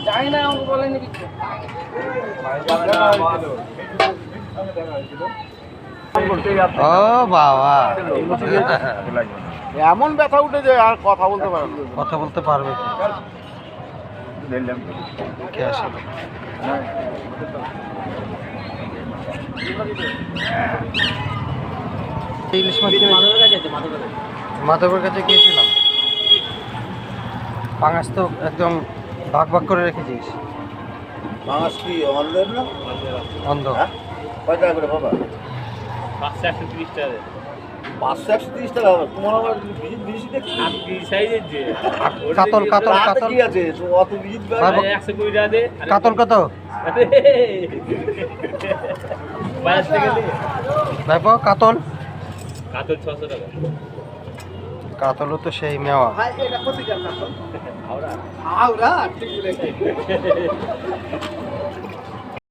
জানি না আমাকে বলেনি কিছু। ও বাবা, এমন ব্যথা উঠে যে আর কথা বলতে পারে না। কথা বলতে পারবে কে আসলে? ইলিশ মাছ মাধবের কাছে গিয়েছিলাম। পাঙাশ তো একদম ভাগ ভাগ করে রেখেছিস। মাছ কি অন্ধের না? অন্ধ। কয় টাকা করে বাবা? 530 টাকা। 530 টাকা হবে। তোমার আবার ভিজিট দেখছি। কাতল কাতল রাতে কাতল কি আছে? তো অত ভিজিট বাবা, 120 টাকা দে। কাতল কত ভাইপো? কাতল কাতল 600 টাকা। কাতলও তো সেই মেওয়া। ভাই এটা কত টাকা কাতল? হাওড়া ঠিক বলেছে।